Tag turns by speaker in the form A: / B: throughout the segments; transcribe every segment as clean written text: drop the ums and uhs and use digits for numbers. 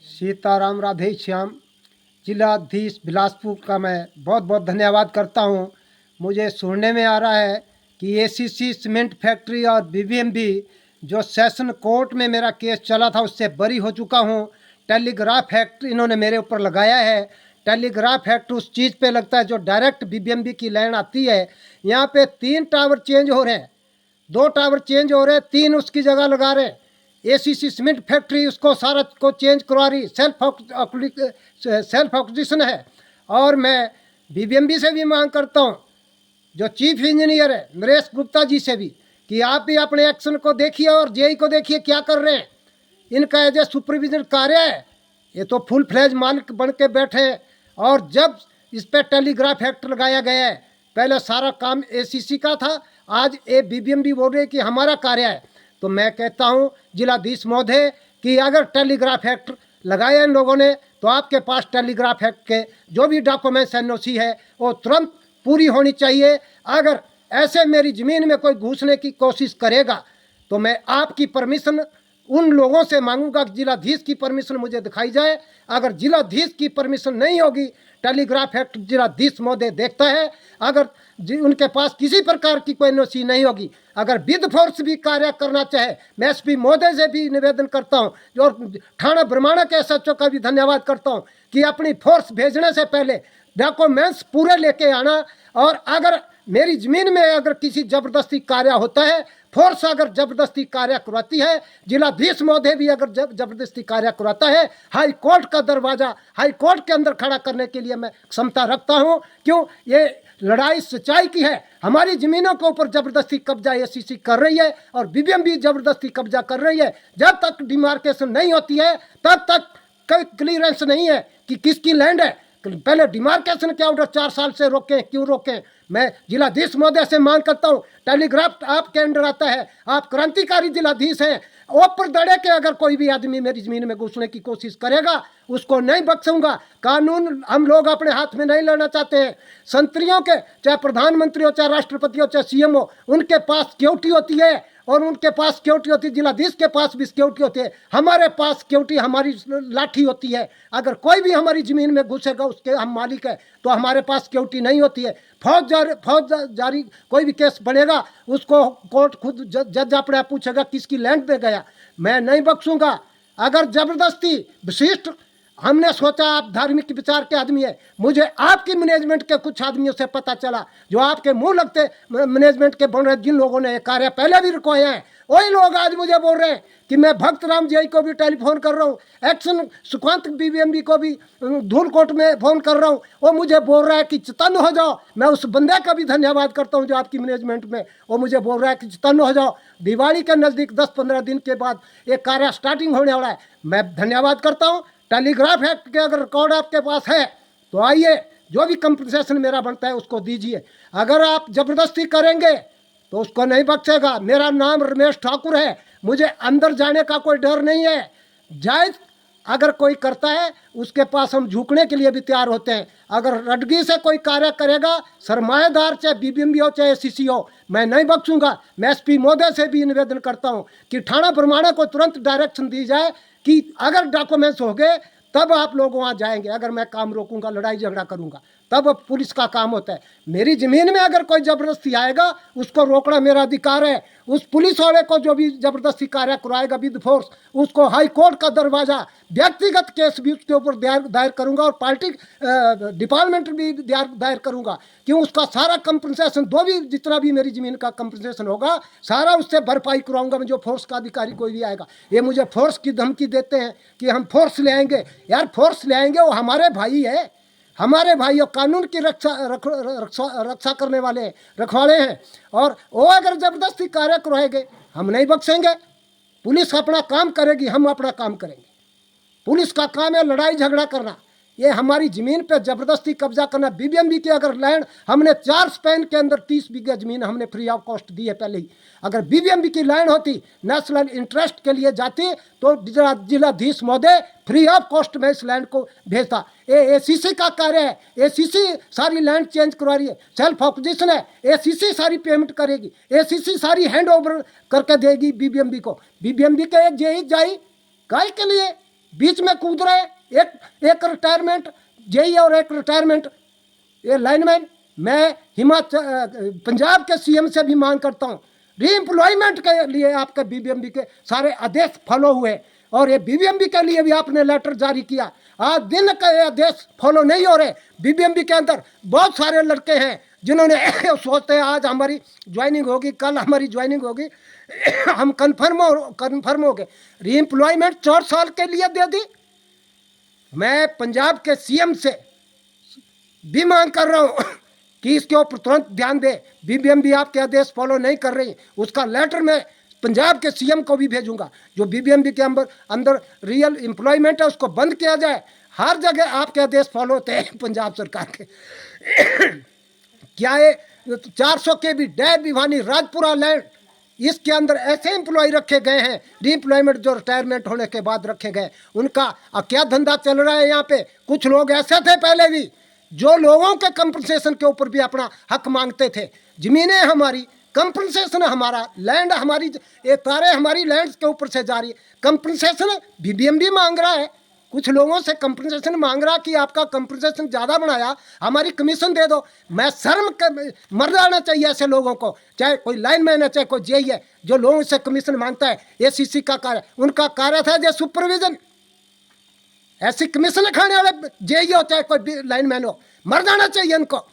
A: सीताराम राधे श्याम। जिलाधीश बिलासपुर का मैं बहुत बहुत धन्यवाद करता हूँ। मुझे सुनने में आ रहा है कि एसीसी सीमेंट फैक्ट्री और बीबीएमबी जो सेशन कोर्ट में मेरा केस चला था उससे बरी हो चुका हूँ। टेलीग्राफ एक्ट इन्होंने मेरे ऊपर लगाया है। टेलीग्राफ एक्ट उस चीज़ पे लगता है जो डायरेक्ट बीबीएमबी की लाइन आती है। यहाँ पे 3 टावर चेंज हो रहे हैं, 2 टावर चेंज हो रहे हैं, 3 उसकी जगह लगा रहे हैं। एसीसी सीमेंट फैक्ट्री उसको सारा को चेंज करवा रही, सेल्फ ऑक्सीजन है। और मैं बीबीएमबी से भी मांग करता हूँ, जो चीफ इंजीनियर है नरेश गुप्ता जी से भी, कि आप भी अपने एक्शन को देखिए और जेई को देखिए क्या कर रहे हैं। इनका एज ए सुपरविजन कार्य है, ये तो फुल फ्लेज मालिक बन के बैठे हैं। और जब इस पर टेलीग्राफ एक्ट लगाया गया है, पहले सारा काम एसीसी का था, आज ये बीबीएमबी बोल रहे कि हमारा कार्य है। तो मैं कहता हूँ जिलाधीश महोदय कि अगर टेलीग्राफ एक्ट लगाया इन लोगों ने तो आपके पास टेलीग्राफ एक्ट के जो भी डॉक्यूमेंट्स एनओसी है वो तुरंत पूरी होनी चाहिए। अगर ऐसे मेरी ज़मीन में कोई घुसने की कोशिश करेगा तो मैं आपकी परमिशन उन लोगों से मांगूंगा कि जिलाधीश की परमिशन मुझे दिखाई जाए। अगर जिलाधीश की परमिशन नहीं होगी, टेलीग्राफ एक्ट जिलाधीश महोदय देखता है, अगर उनके पास किसी प्रकार की कोई एनओसी नहीं होगी, अगर विद फोर्स भी कार्य करना चाहे, मैं एसपी महोदय से भी निवेदन करता हूं और थाना ब्रह्मांड के एसएचओ का भी धन्यवाद करता हूं कि अपनी फोर्स भेजने से पहले डॉक्यूमेंट्स पूरे लेके आना। और अगर मेरी ज़मीन में अगर किसी ज़बरदस्ती कार्य होता है, फोर्स अगर ज़बरदस्ती कार्य करवाती है, जिलाधीश महोदय भी अगर ज़बरदस्ती कार्य करवाता है, हाई कोर्ट का दरवाज़ा हाई कोर्ट के अंदर खड़ा करने के लिए मैं क्षमता रखता हूं। क्यों? ये लड़ाई सच्चाई की है। हमारी ज़मीनों के ऊपर ज़बरदस्ती कब्जा एसीसी कर रही है और बीबीएमबी ज़बरदस्ती कब्जा कर रही है। जब तक डिमार्केशन नहीं होती है तब तक कोई क्लियरेंस नहीं है कि किसकी लैंड है। पहले डिमार्केशन के ऑर्डर 4 साल से रोकें, क्यों रोकें? मैं जिलाधीश महोदय से मांग करता हूँ, टेलीग्राफ आपके अंडर आता है, आप क्रांतिकारी जिलाधीश हैं, ऊपर दड़े के अगर कोई भी आदमी मेरी ज़मीन में घुसने की कोशिश करेगा उसको नहीं बख्शूंगा। कानून हम लोग अपने हाथ में नहीं लेना चाहते हैं। संतरियों के चाहे प्रधानमंत्री हो, चाहे राष्ट्रपति हो, चाहे सीएम हो, उनके पास सिक्योरिटी होती है और उनके पास सिक्योरिटी होती है। जिलाधीश के पास भी सिक्योरिटी होती है, हमारे पास सिक्योरिटी हमारी लाठी होती है। अगर कोई भी हमारी ज़मीन में घुसेगा उसके हम मालिक है, तो हमारे पास सिक्योरिटी नहीं होती है। फौज जारी कोई भी केस बनेगा उसको कोर्ट खुद जज अपने आप पूछेगा किसकी लैंड पे गया। मैं नहीं बख्शूंगा। अगर ज़बरदस्ती विशिष्ट हमने सोचा आप धार्मिक विचार के आदमी है, मुझे आपकी मैनेजमेंट के कुछ आदमियों से पता चला जो आपके मुंह लगते मैनेजमेंट के बन रहे, जिन लोगों ने कार्य पहले भी रुकवाए हैं, वही लोग आज मुझे बोल रहे हैं कि मैं भक्त राम जी को भी टेलीफोन कर रहा हूँ, एक्शन सुकांत बीबीएमबी को भी धूलकोट में फ़ोन कर रहा हूँ, वो मुझे बोल रहा है कि चतन्न हो जाओ। मैं उस बंदे का भी धन्यवाद करता हूँ जो आपकी मैनेजमेंट में, वो मुझे बोल रहा है कि चतन्न हो जाओ। दिवाली के नज़दीक 10-15 दिन के बाद ये कार्य स्टार्टिंग होने वाला है। मैं धन्यवाद करता हूँ। टेलीग्राफ एक्ट के अगर रिकॉर्ड आपके पास है तो आइए, जो भी कंपनसेशन मेरा बनता है उसको दीजिए। अगर आप ज़बरदस्ती करेंगे तो उसको नहीं बख्शेगा। मेरा नाम रमेश ठाकुर है, मुझे अंदर जाने का कोई डर नहीं है। जायज़ अगर कोई करता है उसके पास हम झुकने के लिए भी तैयार होते हैं। अगर रडगी से कोई कार्य करेगा, सरमाएदार चाहे बीबीएमबी हो चाहे एसीसी हो, मैं नहीं बख्शूंगा। मैं एसपी महोदय से भी निवेदन करता हूं कि थाना ब्रह्मांड को तुरंत डायरेक्शन दी जाए कि अगर डॉक्यूमेंट्स हो गए तब आप लोग वहाँ जाएंगे। अगर मैं काम रोकूंगा, लड़ाई झगड़ा करूंगा, तब पुलिस का काम होता है। मेरी ज़मीन में अगर कोई ज़बरदस्ती आएगा उसको रोकना मेरा अधिकार है। उस पुलिस वाले को जो भी ज़बरदस्ती कार्य कराएगा विद फोर्स, उसको हाई कोर्ट का दरवाज़ा, व्यक्तिगत केस भी उसके ऊपर दायर करूंगा और पार्टी डिपार्टमेंट भी दायर करूंगा कि उसका सारा कंपनसेशन, जो भी जितना भी मेरी ज़मीन का कंपनसेशन होगा सारा उससे भरपाई कराऊंगा मैं। जो फोर्स का अधिकारी कोई भी आएगा, ये मुझे फोर्स की धमकी देते हैं कि हम फोर्स ले आएंगे। यार फोर्स ले आएंगे, वो हमारे भाई है, हमारे भाई और कानून की रक्षा करने वाले रखवाले हैं। और वो अगर ज़बरदस्ती कार्य करवाएंगे हम नहीं बख्शेंगे। पुलिस अपना काम करेगी, हम अपना काम करेंगे। पुलिस का काम है लड़ाई झगड़ा करना, ये हमारी ज़मीन पे ज़बरदस्ती कब्जा करना। बीबीएमबी की अगर लैंड हमने 4 स्पैन के अंदर 30 बीघा ज़मीन हमने फ्री ऑफ कॉस्ट दी है पहले ही। अगर बीबीएमबी की लैंड होती, नेशनल इंटरेस्ट के लिए जाती, तो जिलाधीश महोदय फ्री ऑफ कॉस्ट में इस लैंड को भेजता। ये एसीसी का कार्य है, एसीसी सारी लैंड चेंज करवा रही है, सेल्फ ऑक्जीशन है, एसीसी सारी पेमेंट करेगी, एसीसी सारी हैंड ओवर करके देगी बीबीएमबी को। बीबीएमबी के एक जेई जाई गाय के लिए बीच में कूद रहे, एक रिटायरमेंट जेई और एक रिटायरमेंट ये लाइनमैन। मैं हिमाचल पंजाब के सीएम से भी मांग करता हूँ, रीएम्प्लॉयमेंट के लिए आपके बीबीएमबी के सारे आदेश फॉलो हुए, और ये बीबीएमबी के लिए भी आपने लेटर जारी किया। आज दिन का ये आदेश फॉलो नहीं हो रहे। बीबीएमबी के अंदर बहुत सारे लड़के हैं जिन्होंने सोचते हैं आज हमारी ज्वाइनिंग होगी, कल हमारी ज्वाइनिंग होगी, हम कन्फर्म हो गए। रीएम्प्लॉयमेंट 4 साल के लिए दे दी। मैं पंजाब के सीएम से भी मांग कर रहा हूँ कि इसके ऊपर तुरंत ध्यान दे। बीबीएमबी आपके आदेश फॉलो नहीं कर रही, उसका लेटर मैं पंजाब के सीएम को भी भेजूंगा। जो बीबीएमबी के अंदर रियल एम्प्लॉयमेंट है उसको बंद किया जाए। हर जगह आपके आदेश फॉलो होते हैं पंजाब सरकार के। क्या ये 400 के भी डैब भिवानी राजपुरा लैंड, इसके अंदर ऐसे एम्प्लॉय रखे गए हैं रीएम्प्लॉयमेंट जो रिटायरमेंट होने के बाद रखे गए, उनका क्या धंधा चल रहा है यहाँ पे। कुछ लोग ऐसे थे पहले भी जो लोगों के कंपनसेशन के ऊपर भी अपना हक मांगते थे। जमीनें हमारी, कंपनसेशन हमारा, लैंड हमारी, ये तारे हमारी लैंड के ऊपर से जा रही है। कंपनसेशन बीबीएमबी मांग रहा है, कुछ लोगों से कंपनसेशन मांग रहा कि आपका कंपनसेशन ज़्यादा बनाया, हमारी कमीशन दे दो। मैं मर जाना चाहिए ऐसे लोगों को, चाहे कोई लाइनमैन है चाहे कोई जेई है, जो लोगों से कमीशन मांगता है। एसीसी का कार्य, उनका कार्य था जो सुपरविजन। ऐसी कमीशन खाने वाले जेई हो चाहे कोई लाइनमैन हो, मर जाना चाहिए उनको।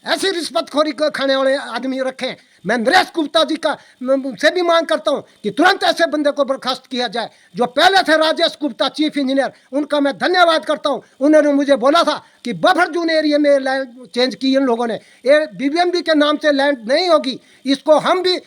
A: ऐसी रिश्वतखोरी खाने वाले आदमी रखें। मैं नरेश गुप्ता जी का से भी मांग करता हूं कि तुरंत ऐसे बंदे को बर्खास्त किया जाए। जो पहले थे राजेश गुप्ता चीफ इंजीनियर, उनका मैं धन्यवाद करता हूं। उन्होंने मुझे बोला था कि बफर जोन एरिया में लैंड चेंज की इन लोगों ने, ये बीबीएमबी के नाम से लैंड नहीं होगी, इसको हम भी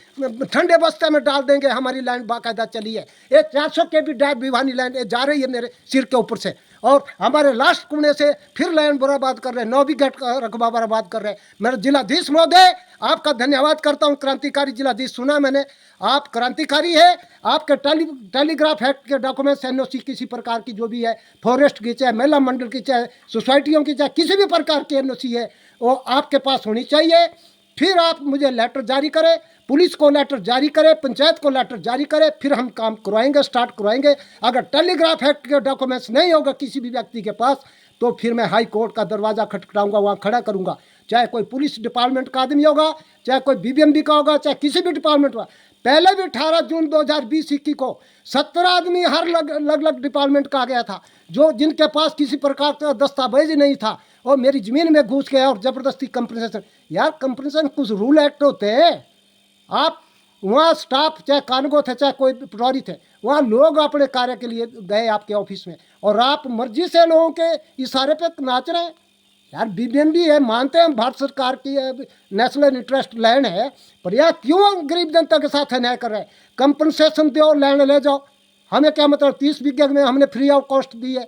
A: ठंडे बस्ते में डाल देंगे। हमारी लैंड बाकायदा चली है। ये 400 के भी डैब भिवानी लैंड जा रही है मेरे सिर के ऊपर से, और हमारे लास्ट कुने से फिर लैंड बर्बाद कर रहे हैं, 9 गेट का रकबा बर्बाद कर रहे हैं। मेरे जिलाधीश महोदय आपका धन्यवाद करता हूं। क्रांतिकारी जिलाधीश सुना मैंने, आप क्रांतिकारी है। आपके टेलीग्राफ एक्ट के डॉक्यूमेंट्स, एनओसी किसी प्रकार की जो भी है, फॉरेस्ट की चाहे महिला मंडल की चाहे सोसाइटियों की चाहे किसी भी प्रकार की एनओसी है, वो आपके पास होनी चाहिए। फिर आप मुझे लेटर जारी करें, पुलिस को लेटर जारी करे, पंचायत को लेटर जारी करे, फिर हम काम करवाएंगे, स्टार्ट करवाएंगे। अगर टेलीग्राफ एक्ट के डॉक्यूमेंट्स नहीं होगा किसी भी व्यक्ति के पास, तो फिर मैं हाई कोर्ट का दरवाज़ा खटखटाऊंगा, वहाँ खड़ा करूंगा। चाहे कोई पुलिस डिपार्टमेंट का आदमी होगा, चाहे कोई बीबीएमबी का होगा, चाहे किसी भी डिपार्टमेंट का। पहले भी 18 जून 2020-21 को 17 आदमी हर अलग डिपार्टमेंट का आ गया था, जो जिनके पास किसी प्रकार का दस्तावेज नहीं था, और मेरी ज़मीन में घुस गया और ज़बरदस्ती कंपनसेशन। यार कंपनसेशन कुछ रूल एक्ट होते हैं। आप वहाँ स्टाफ चाहे कानगो थे चाहे कोई पटवारी थे, वहाँ लोग अपने कार्य के लिए गए आपके ऑफिस में, और आप मर्जी से लोगों के इशारे पे नाच रहे हैं। यार बीबीएमबी है, मानते हैं हम भारत सरकार की नेशनल इंटरेस्ट लैंड है, पर यार क्यों गरीब जनता के साथ अन्याय कर रहे हैं। कंपनसेशन दो, लैंड ले जाओ। हमें क्या मतलब 30 बीघे में हमने फ्री ऑफ कॉस्ट दी है।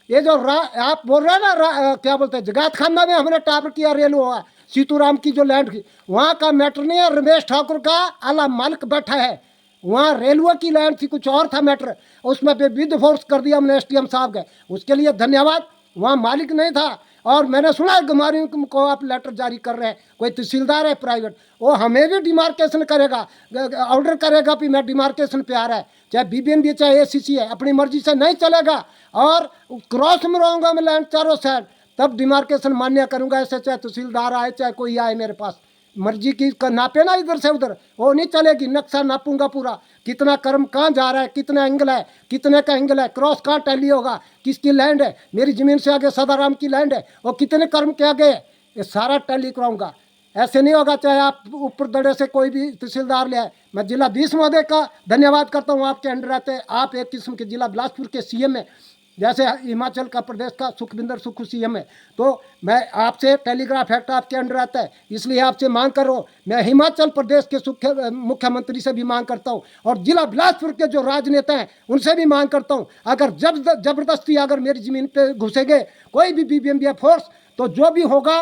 A: ये जो आप बोल रहे हैं ना, क्या बोलते हैं, जगात खाना में हमने टावर किया रेलवे हुआ, सीतूराम की जो लैंड की, वहाँ का मैटर नहीं है। रमेश ठाकुर का आला मालिक बैठा है, वहाँ रेलवे की लैंड थी, कुछ और था मैटर, उसमें विद फोर्स कर दिया हमने एसडीएम साहब गए, उसके लिए धन्यवाद। वहाँ मालिक नहीं था। और मैंने सुना है गमारी को आप लेटर जारी कर रहे हैं, कोई तहसीलदार है प्राइवेट, वो हमें भी डिमार्केशन करेगा, ऑर्डर करेगा कि मैं डिमार्केशन पे आ रहा है, चाहे बीबीएमबी चाहे एसीसी है, अपनी मर्जी से नहीं चलेगा। और क्रॉस में रहूँगा मैं लैंड चारों साइड, तब डिमार्केशन मान्य करूँगा। ऐसे चाहे तहसीलदार आए चाहे कोई आए मेरे पास, मर्जी की नापे ना इधर से उधर, वो नहीं चलेगी। नक्शा नापूंगा पूरा, कितना कर्म कहाँ जा रहा है, कितना एंगल है, कितने का एंगल है, क्रॉस कहाँ टैली होगा, किसकी लैंड है, मेरी ज़मीन से आगे सदाराम की लैंड है, और कितने कर्म के आगे, ये सारा टैली कराऊंगा। ऐसे नहीं होगा चाहे आप ऊपर दड़े से कोई भी तहसीलदार ले आए। मैं जिलाधीश महोदय का धन्यवाद करता हूँ, आपके अंडर रहते हैं। आप एक किस्म के जिला बिलासपुर के सीएम है, जैसे हिमाचल का प्रदेश का सुखविंदर सुक्खू सीएम है, तो मैं आपसे टेलीग्राफ एक्ट आपके अंडर आता है, इसलिए आपसे मांग कर रहा हूँ। मैं हिमाचल प्रदेश के मुख्यमंत्री से भी मांग करता हूँ, और जिला बिलासपुर के जो राजनेता हैं उनसे भी मांग करता हूँ, अगर जबरदस्ती अगर मेरी ज़मीन पे घुसेंगे कोई भी बीबीएमबी फोर्स, तो जो भी होगा,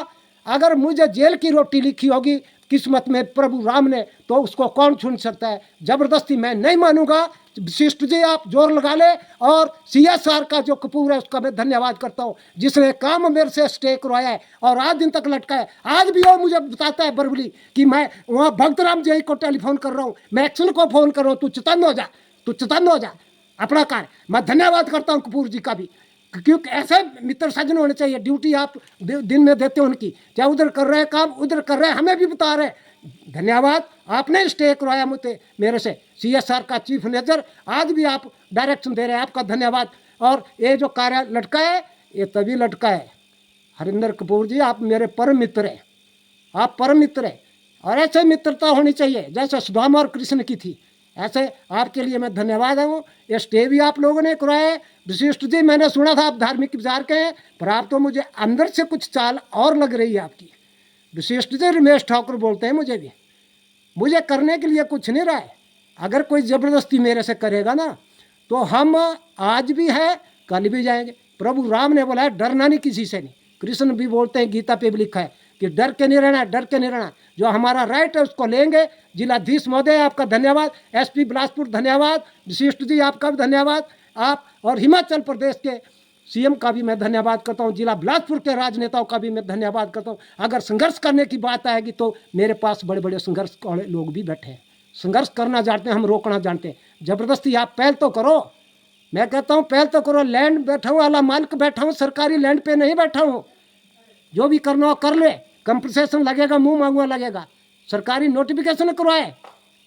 A: अगर मुझे जेल की रोटी लिखी होगी किस्मत में प्रभु राम ने, तो उसको कौन छून सकता है। जबरदस्ती मैं नहीं मानूंगा। विशिष्ट जी आप जोर लगा ले। और सीएसआर का जो कपूर है उसका मैं धन्यवाद करता हूँ, जिसने काम मेरे से स्टे करवाया है और आज दिन तक लटका है। आज भी वो मुझे बताता है बरबली कि मैं वहाँ भक्तराम जी को टेलीफोन कर रहा हूँ, मैं एक्शन को फ़ोन कर रहा हूँ, तू चतन्न हो जा, तू चतन्न हो जा। अपना कार्य। मैं धन्यवाद करता हूँ कपूर जी का भी, क्योंकि ऐसे मित्र सज्जन होने चाहिए। ड्यूटी आप दिन में देते हो उनकी, चाहे उधर कर रहे हैं काम, उधर कर रहे हैं, हमें भी बता रहे हैं। धन्यवाद, आपने स्टे करवाया मुझे, मेरे से CSR का चीफ मैनेजर, आज भी आप डायरेक्शन दे रहे हैं, आपका धन्यवाद। और ये जो कार्य लटका है, ये तभी लटका है हरिंदर कपूर जी, आप मेरे परम मित्र हैं, आप परम मित्र हैं। और ऐसे मित्रता होनी चाहिए जैसे सुदामा और कृष्ण की थी, ऐसे आपके लिए मैं धन्यवाद हूँ। ये स्टे भी आप लोगों ने कराया है। विशिष्ट जी, मैंने सुना था आप धार्मिक विचार के हैं, पर आप तो मुझे अंदर से कुछ चाल और लग रही है आपकी। विशिष्ट जी, रमेश ठाकुर बोलते हैं मुझे भी, मुझे करने के लिए कुछ नहीं रहा है। अगर कोई ज़बरदस्ती मेरे से करेगा ना, तो हम आज भी है, कल भी जाएंगे। प्रभु राम ने बोला है डरना नहीं किसी से नहीं। कृष्ण भी बोलते हैं, गीता पे भी लिखा है कि डर के नहीं रहना, डर के नहीं रहना, जो हमारा राइट है उसको लेंगे। जिलाधीश महोदय आपका धन्यवाद, SP बिलासपुर धन्यवाद, विशिष्ट जी आपका भी धन्यवाद, आप और हिमाचल प्रदेश के CM का भी मैं धन्यवाद करता हूँ, जिला बिलासपुर के राजनेताओं का भी मैं धन्यवाद करता हूँ। अगर संघर्ष करने की बात आएगी तो मेरे पास बड़े बड़े संघर्ष वाले लोग भी बैठे हैं, संघर्ष करना जानते हैं, हम रोकना जानते हैं। जबरदस्ती आप पहल तो करो, मैं कहता हूँ पहल तो करो। लैंड बैठा हूँ, आला मालिक बैठा हूँ, सरकारी लैंड पे नहीं बैठा हूँ। जो भी करना हो कर ले, कंपनसेशन लगेगा, मुंह मांगुआ लगेगा, सरकारी नोटिफिकेशन करवाए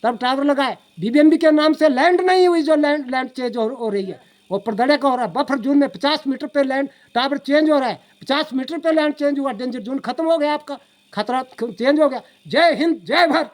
A: तब टावर लगाए। BBMP के नाम से लैंड नहीं हुई, जो लैंड चेंज हो रही है वो प्रदड़े का हो रहा है। बफर जोन में 50 मीटर पे लैंड टावर चेंज हो रहा है, 50 मीटर पे लैंड चेंज हुआ, डेंजर जोन खत्म हो गया, आपका खतरा चेंज हो गया। जय हिंद, जय भारत।